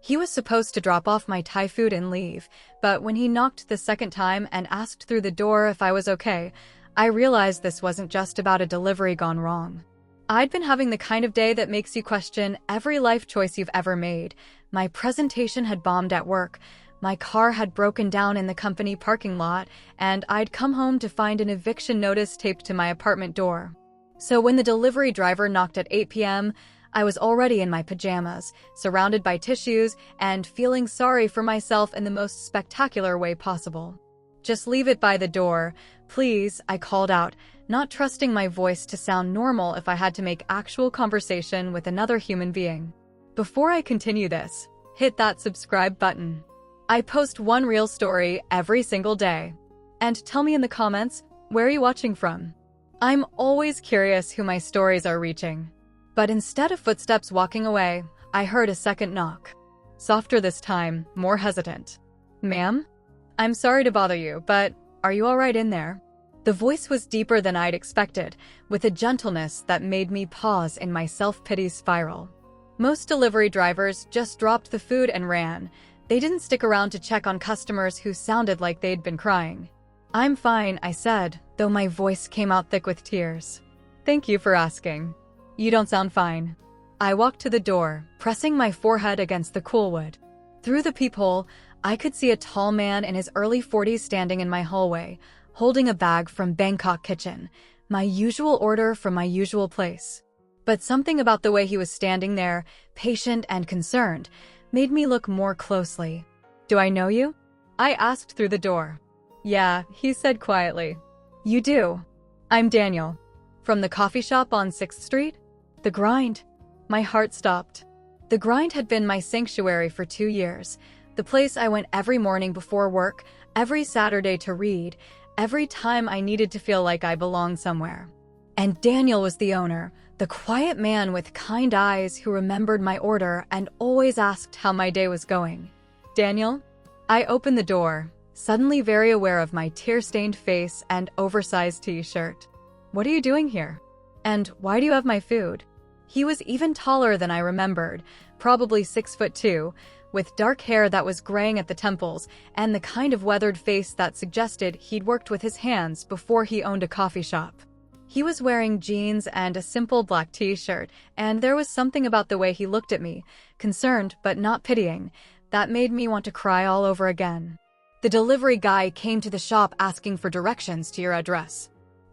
He was supposed to drop off my Thai food and leave, but when he knocked the second time and asked through the door if I was okay, I realized this wasn't just about a delivery gone wrong. I'd been having the kind of day that makes you question every life choice you've ever made. My presentation had bombed at work, my car had broken down in the company parking lot, and I'd come home to find an eviction notice taped to my apartment door. So when the delivery driver knocked at 8 p.m., I was already in my pajamas, surrounded by tissues, and feeling sorry for myself in the most spectacular way possible. "Just leave it by the door, please," I called out, not trusting my voice to sound normal if I had to make actual conversation with another human being. Before I continue this, hit that subscribe button. I post one real story every single day. And tell me in the comments, where are you watching from? I'm always curious who my stories are reaching. But instead of footsteps walking away, I heard a second knock. Softer this time, more hesitant. "Ma'am? I'm sorry to bother you, but are you all right in there?" The voice was deeper than I'd expected, with a gentleness that made me pause in my self-pity spiral. Most delivery drivers just dropped the food and ran. They didn't stick around to check on customers who sounded like they'd been crying. "I'm fine," I said, though my voice came out thick with tears. "Thank you for asking. You don't sound fine." I walked to the door, pressing my forehead against the cool wood. Through the peephole, I could see a tall man in his early 40s standing in my hallway, holding a bag from Bangkok Kitchen, my usual order from my usual place. But something about the way he was standing there, patient and concerned, made me look more closely. "Do I know you?" I asked through the door. "Yeah," he said quietly. "You do. I'm Daniel. From the coffee shop on 6th Street? The Grind." My heart stopped. The Grind had been my sanctuary for 2 years, the place I went every morning before work, every Saturday to read, every time I needed to feel like I belonged somewhere. And Daniel was the owner, the quiet man with kind eyes who remembered my order and always asked how my day was going. "Daniel?" I opened the door, suddenly very aware of my tear-stained face and oversized t-shirt. "What are you doing here? And why do you have my food?" He was even taller than I remembered, probably 6'2", with dark hair that was graying at the temples and the kind of weathered face that suggested he'd worked with his hands before he owned a coffee shop. He was wearing jeans and a simple black t-shirt, and there was something about the way he looked at me, concerned but not pitying, that made me want to cry all over again. "The delivery guy came to the shop asking for directions to your address."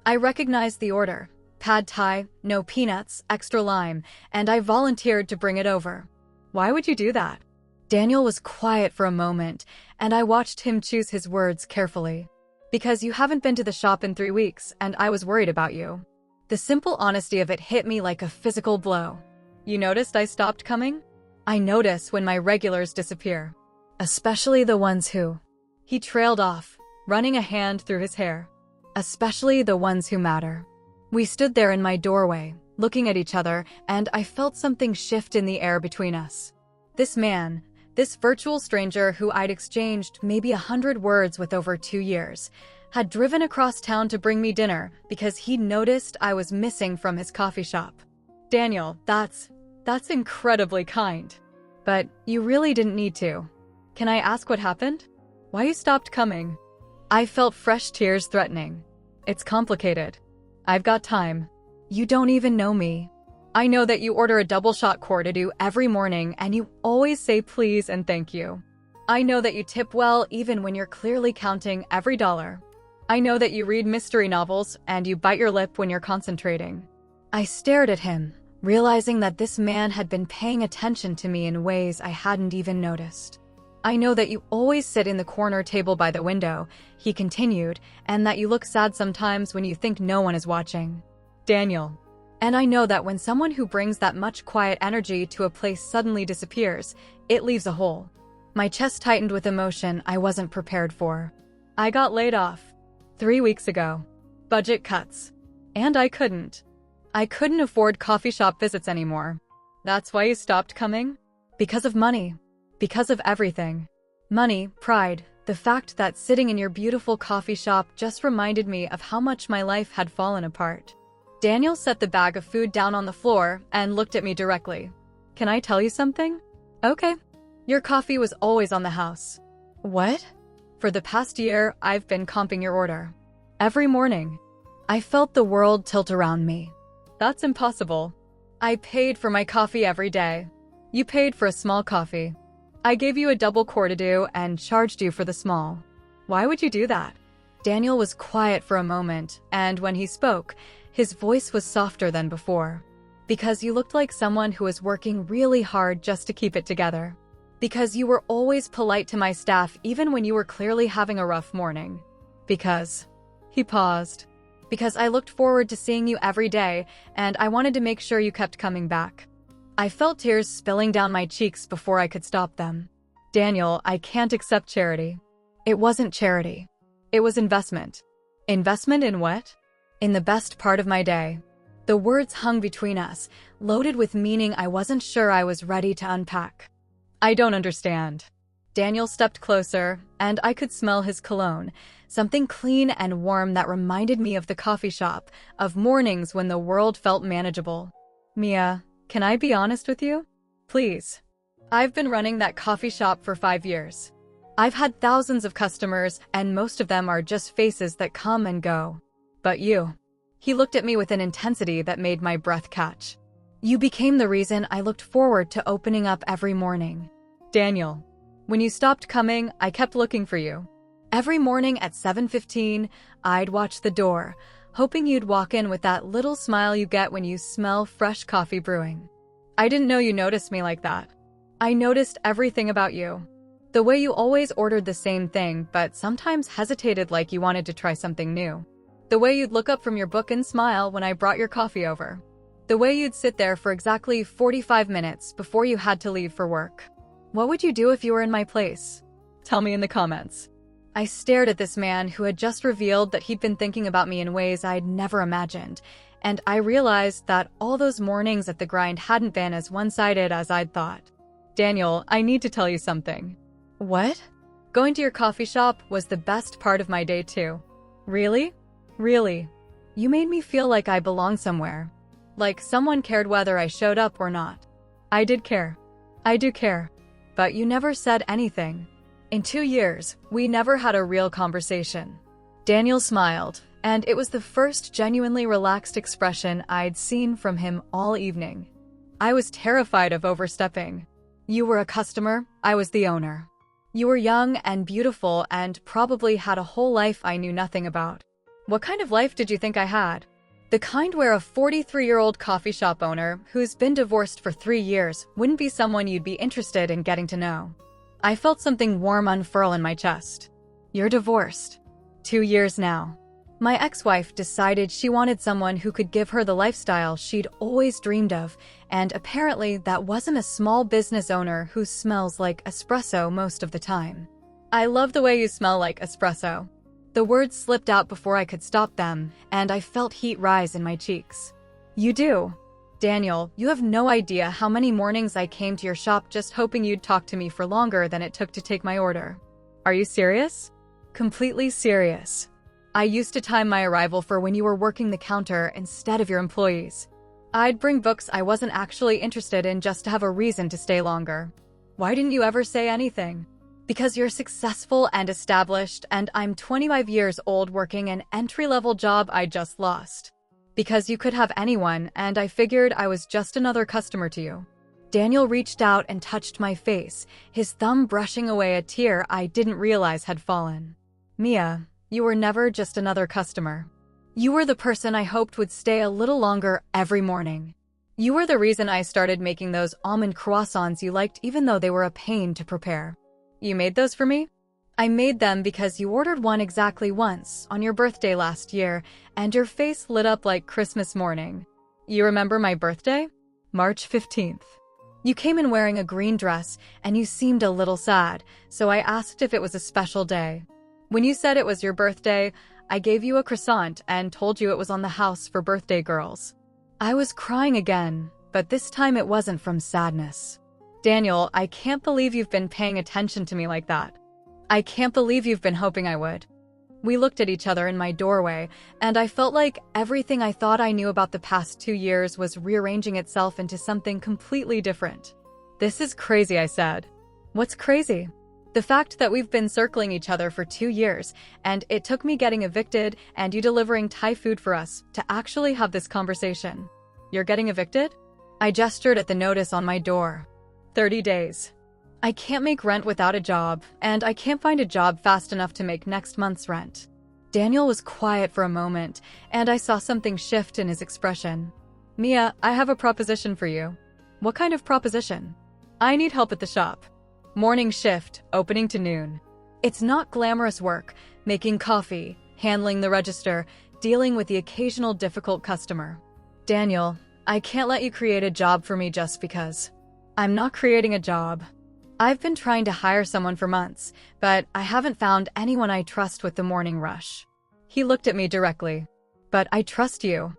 I recognized the order. Pad Thai, no peanuts, extra lime, and I volunteered to bring it over. "Why would you do that?" Daniel was quiet for a moment, and I watched him choose his words carefully. "Because you haven't been to the shop in 3 weeks, and I was worried about you." The simple honesty of it hit me like a physical blow. "You noticed I stopped coming?" "I notice when my regulars disappear. Especially the ones who..." He trailed off, running a hand through his hair. "Especially the ones who matter." We stood there in my doorway, looking at each other, and I felt something shift in the air between us. This man, this virtual stranger who I'd exchanged maybe 100 words with over 2 years, had driven across town to bring me dinner because he'd noticed I was missing from his coffee shop. "Daniel, that's incredibly kind. But you really didn't need to. Can I ask what happened? Why you stopped coming?" I felt fresh tears threatening. "It's complicated. I've got time. You don't even know me. I know that you order a double-shot Cordido every morning and you always say please and thank you. I know that you tip well even when you're clearly counting every dollar. I know that you read mystery novels and you bite your lip when you're concentrating." I stared at him, realizing that this man had been paying attention to me in ways I hadn't even noticed. "I know that you always sit in the corner table by the window," he continued, "and that you look sad sometimes when you think no one is watching." "Daniel. And I know that when someone who brings that much quiet energy to a place suddenly disappears, it leaves a hole." My chest tightened with emotion I wasn't prepared for. "I got laid off 3 weeks ago. Budget cuts. And I couldn't afford coffee shop visits anymore." "That's why you stopped coming?" "Because of money. Because of everything. Money, pride, the fact that sitting in your beautiful coffee shop just reminded me of how much my life had fallen apart." Daniel set the bag of food down on the floor and looked at me directly. "Can I tell you something?" "Okay. Your coffee was always on the house. What? For the past year, I've been comping your order. Every morning. I felt the world tilt around me. That's impossible. I paid for my coffee every day. You paid for a small coffee. I gave you a double Cortado and charged you for the small. Why would you do that? Daniel was quiet for a moment, and when he spoke, his voice was softer than before. Because you looked like someone who was working really hard just to keep it together. Because you were always polite to my staff even when you were clearly having a rough morning. Because... He paused. Because I looked forward to seeing you every day, and I wanted to make sure you kept coming back. I felt tears spilling down my cheeks before I could stop them. Daniel, I can't accept charity. It wasn't charity. It was investment. Investment in what? In the best part of my day. The words hung between us, loaded with meaning I wasn't sure I was ready to unpack. I don't understand. Daniel stepped closer, and I could smell his cologne, something clean and warm that reminded me of the coffee shop, of mornings when the world felt manageable. Mia, can I be honest with you? Please. I've been running that coffee shop for 5 years. I've had thousands of customers, and most of them are just faces that come and go. But you. He looked at me with an intensity that made my breath catch. You became the reason I looked forward to opening up every morning. Daniel. When you stopped coming, I kept looking for you. Every morning at 7:15, I'd watch the door, hoping you'd walk in with that little smile you get when you smell fresh coffee brewing. I didn't know you noticed me like that. I noticed everything about you. The way you always ordered the same thing, but sometimes hesitated like you wanted to try something new. The way you'd look up from your book and smile when I brought your coffee over. The way you'd sit there for exactly 45 minutes before you had to leave for work. What would you do if you were in my place? Tell me in the comments. I stared at this man who had just revealed that he'd been thinking about me in ways I'd never imagined, and I realized that all those mornings at the grind hadn't been as one-sided as I'd thought. Daniel, I need to tell you something. What? Going to your coffee shop was the best part of my day too. Really? Really. You made me feel like I belonged somewhere. Like someone cared whether I showed up or not. I did care. I do care. But you never said anything. In 2 years, we never had a real conversation. Daniel smiled, and it was the first genuinely relaxed expression I'd seen from him all evening. I was terrified of overstepping. You were a customer, I was the owner. You were young and beautiful and probably had a whole life I knew nothing about. What kind of life did you think I had? The kind where a 43-year-old coffee shop owner who's been divorced for 3 years wouldn't be someone you'd be interested in getting to know. I felt something warm unfurl in my chest. You're divorced. 2 years now. My ex-wife decided she wanted someone who could give her the lifestyle she'd always dreamed of, and apparently that wasn't a small business owner who smells like espresso most of the time. I love the way you smell like espresso. The words slipped out before I could stop them, and I felt heat rise in my cheeks. You do. Daniel, you have no idea how many mornings I came to your shop just hoping you'd talk to me for longer than it took to take my order. Are you serious? Completely serious. I used to time my arrival for when you were working the counter instead of your employees. I'd bring books I wasn't actually interested in just to have a reason to stay longer. Why didn't you ever say anything? Because you're successful and established, and I'm 25 years old working an entry-level job I just lost. Because you could have anyone, and I figured I was just another customer to you. Daniel reached out and touched my face, his thumb brushing away a tear I didn't realize had fallen. Mia, you were never just another customer. You were the person I hoped would stay a little longer every morning. You were the reason I started making those almond croissants you liked even though they were a pain to prepare. You made those for me? I made them because you ordered one exactly once on your birthday last year, and your face lit up like Christmas morning. You remember my birthday? March 15th. You came in wearing a green dress, and you seemed a little sad, so I asked if it was a special day. When you said it was your birthday, I gave you a croissant and told you it was on the house for birthday girls. I was crying again, but this time it wasn't from sadness. Daniel, I can't believe you've been paying attention to me like that. I can't believe you've been hoping I would. We looked at each other in my doorway, and I felt like everything I thought I knew about the past 2 years was rearranging itself into something completely different. This is crazy, I said. What's crazy? The fact that we've been circling each other for 2 years, and it took me getting evicted and you delivering Thai food for us to actually have this conversation. You're getting evicted? I gestured at the notice on my door. 30 days. I can't make rent without a job, and I can't find a job fast enough to make next month's rent. Daniel was quiet for a moment, and I saw something shift in his expression. Mia, I have a proposition for you. What kind of proposition? I need help at the shop. Morning shift, opening to noon. It's not glamorous work, making coffee, handling the register, dealing with the occasional difficult customer. Daniel, I can't let you create a job for me just because. I'm not creating a job. I've been trying to hire someone for months, but I haven't found anyone I trust with the morning rush. He looked at me directly. But I trust you.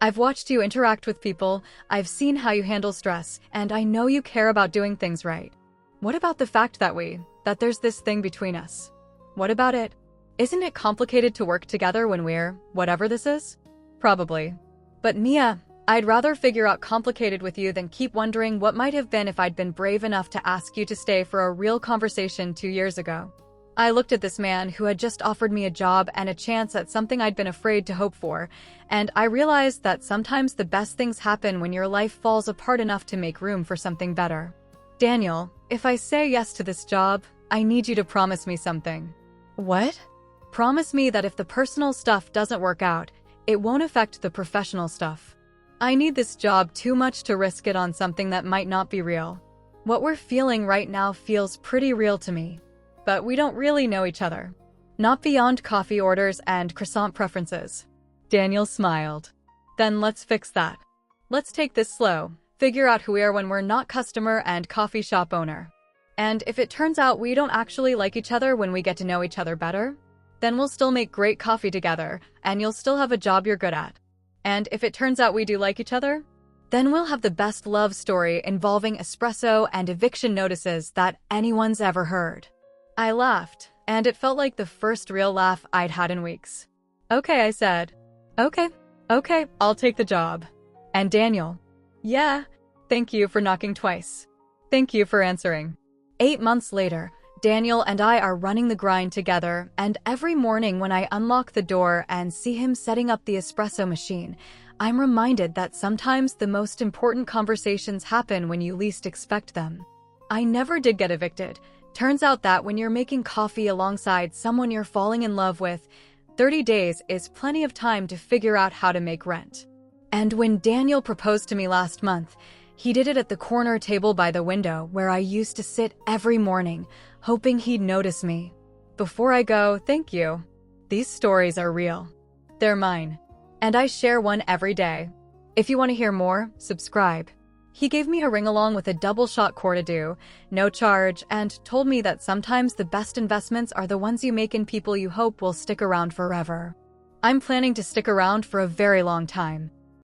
I've watched you interact with people, I've seen how you handle stress, and I know you care about doing things right. What about the fact that there's this thing between us? What about it? Isn't it complicated to work together when we're, whatever this is? Probably. But Mia, I'd rather figure out complicated with you than keep wondering what might have been if I'd been brave enough to ask you to stay for a real conversation 2 years ago. I looked at this man who had just offered me a job and a chance at something I'd been afraid to hope for, and I realized that sometimes the best things happen when your life falls apart enough to make room for something better. Daniel, if I say yes to this job, I need you to promise me something. What? Promise me that if the personal stuff doesn't work out, it won't affect the professional stuff. I need this job too much to risk it on something that might not be real. What we're feeling right now feels pretty real to me. But we don't really know each other. Not beyond coffee orders and croissant preferences. Daniel smiled. Then let's fix that. Let's take this slow, figure out who we are when we're not customer and coffee shop owner. And if it turns out we don't actually like each other when we get to know each other better, then we'll still make great coffee together, and you'll still have a job you're good at. And if it turns out we do like each other, then we'll have the best love story involving espresso and eviction notices that anyone's ever heard. I laughed, and it felt like the first real laugh I'd had in weeks. Okay, I said. Okay, I'll take the job. And Daniel? Yeah, thank you for knocking twice. Thank you for answering. 8 months later, Daniel and I are running the grind together, and every morning when I unlock the door and see him setting up the espresso machine, I'm reminded that sometimes the most important conversations happen when you least expect them. I never did get evicted. Turns out that when you're making coffee alongside someone you're falling in love with, 30 days is plenty of time to figure out how to make rent. And when Daniel proposed to me last month, he did it at the corner table by the window where I used to sit every morning, hoping he'd notice me. Before I go, thank you. These stories are real. They're mine. And I share one every day. If you want to hear more, subscribe. He gave me a ring-along with a double-shot Cortadou, no charge, and told me that sometimes the best investments are the ones you make in people you hope will stick around forever. I'm planning to stick around for a very long time.